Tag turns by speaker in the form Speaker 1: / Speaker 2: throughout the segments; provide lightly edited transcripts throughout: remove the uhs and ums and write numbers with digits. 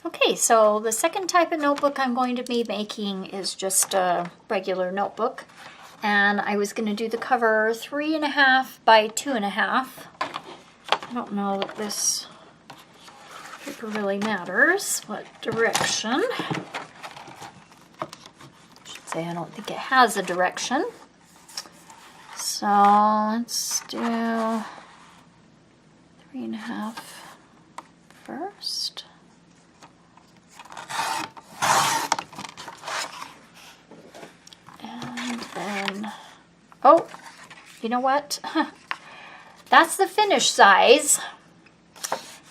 Speaker 1: Okay, so the second type of notebook I'm going to be making is just a regular notebook. And I was going to do the cover 3.5 by 2.5. I don't know that this paper really matters, what direction. I should say I don't think it has a direction. So let's do 3.5 first. And then, oh, you know what? That's the finished size.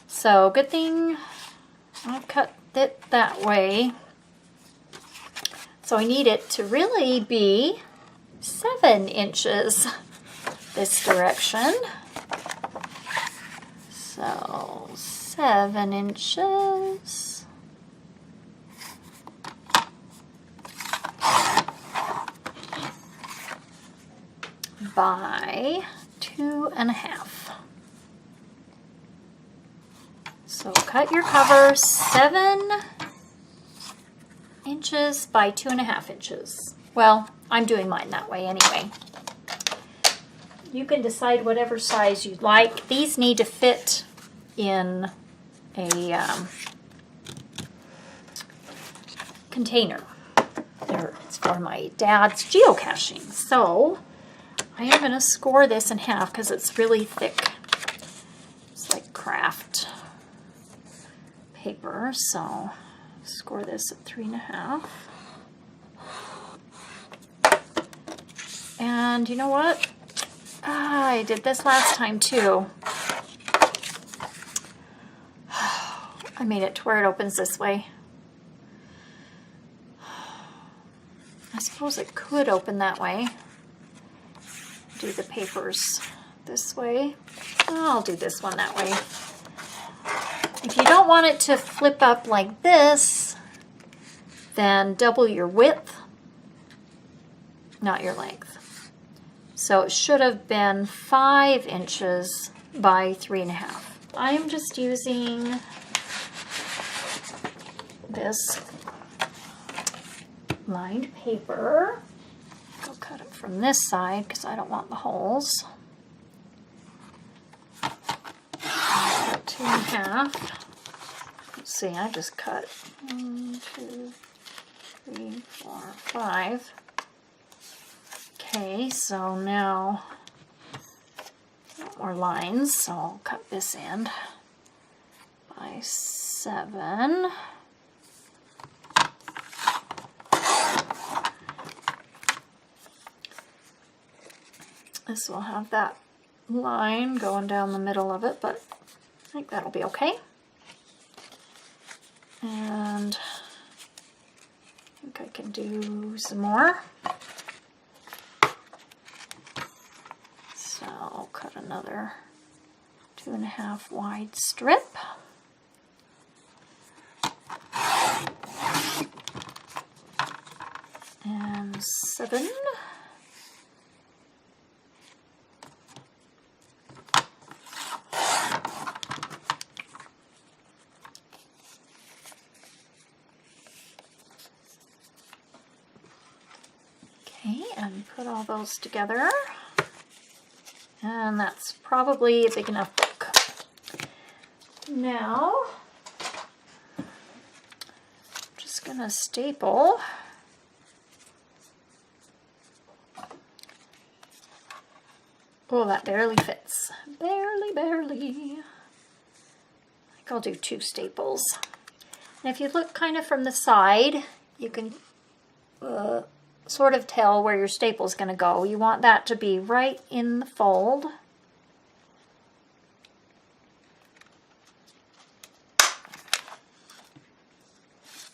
Speaker 1: So good thing I cut it that way. So I need it to really be 7 inches this direction. So 7 inches. By 2.5. So cut your cover 7 inches by 2.5 inches. Well, I'm doing mine that way anyway. You can decide whatever size you'd like. These need to fit in a container. It's for my dad's geocaching. So I am going to score this in half because it's really thick. It's like craft paper, so score this at 3.5. And you know what? I did this last time too. I made it to where it opens this way. I suppose it could open that way. Do the papers this way. I'll do this one that way. If you don't want it to flip up like this, then double your width, not your length. So it should have been 5 inches by 3.5. I am just using this lined paper. I'll cut it from this side because I don't want the holes. 2.5. Let's see, I just cut 1, 2, 3, 4, 5. Okay, so now more lines, so I'll cut this end by 7. This will have that line going down the middle of it, but I think that'll be okay. And I think I can do some more. So I'll cut another 2.5 wide strip. And 7. Okay, and put all those together. And that's probably a big enough book. Now, I'm just going to staple oh, that barely fits. Barely, barely. I think I'll do 2 staples. And if you look kind of from the side, you can sort of tell where your staple is going to go. You want that to be right in the fold.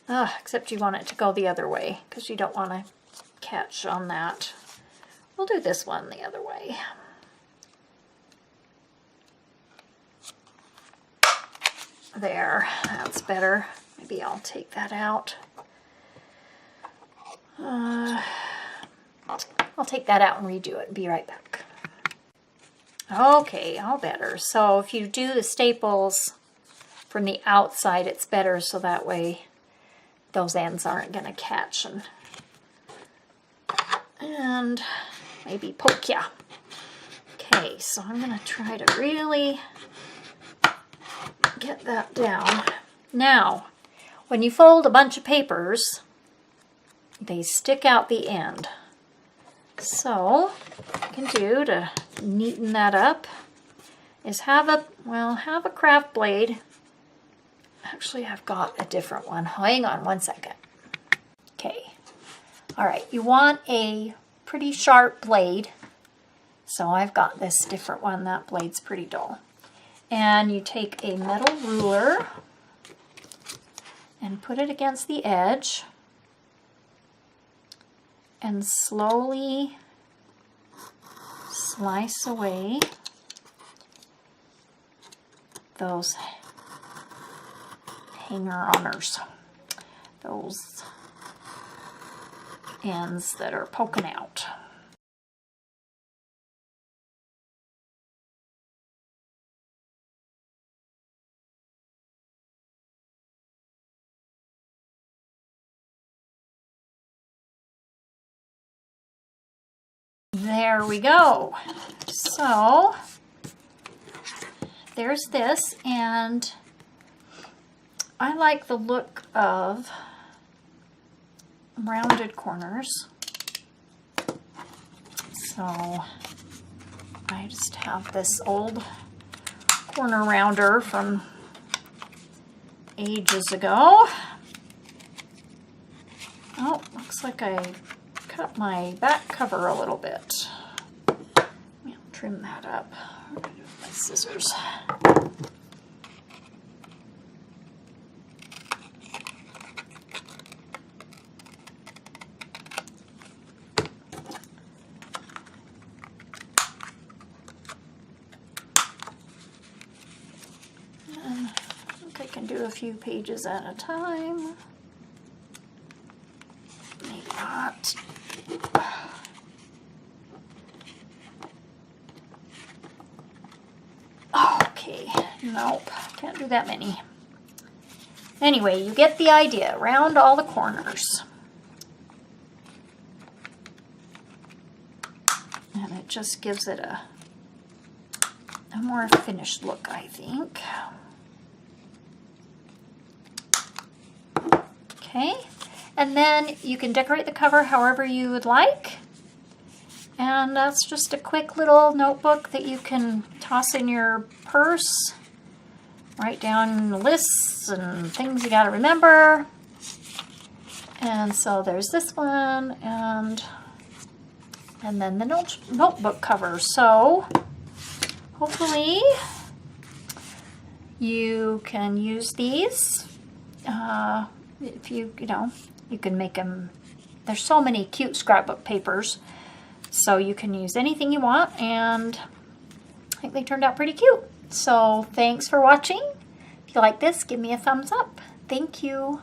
Speaker 1: Except you want it to go the other way because you don't want to catch on that. We'll do this one the other way. There, that's better. Maybe I'll take that out. I'll take that out and redo it and be right back. Okay, all better. So if you do the staples from the outside, it's better, so that way those ends aren't going to catch and maybe poke ya. Okay, so I'm going to try to really get that down. Now, when you fold a bunch of papers, they stick out the end. So, what you can do to neaten that up is have a craft blade. Actually, I've got a different one. Hang on one second. Okay. All right, you want a pretty sharp blade. So I've got this different one. That blade's pretty dull. And you take a metal ruler and put it against the edge and slowly slice away those hanger-oners, those ends that are poking out. There we go. So there's this, and I like the look of rounded corners. So I just have this old corner rounder from ages ago. Oh, looks like I cut my back cover a little bit. I'll trim that up. I'm gonna do it with my scissors. And I think I can do a few pages at a time. Maybe not. Okay, nope, can't do that many. Anyway, you get the idea. Round all the corners. And it just gives it a more finished look, I think. Okay, and then you can decorate the cover however you would like. And that's just a quick little notebook that you can toss in your purse. Write down lists and things you gotta remember. And so there's this one, and then the notebook cover. So hopefully you can use these. If you can make them. There's so many cute scrapbook papers. So you can use anything you want, and I think they turned out pretty cute. So thanks for watching. If you like this, give me a thumbs up. Thank you.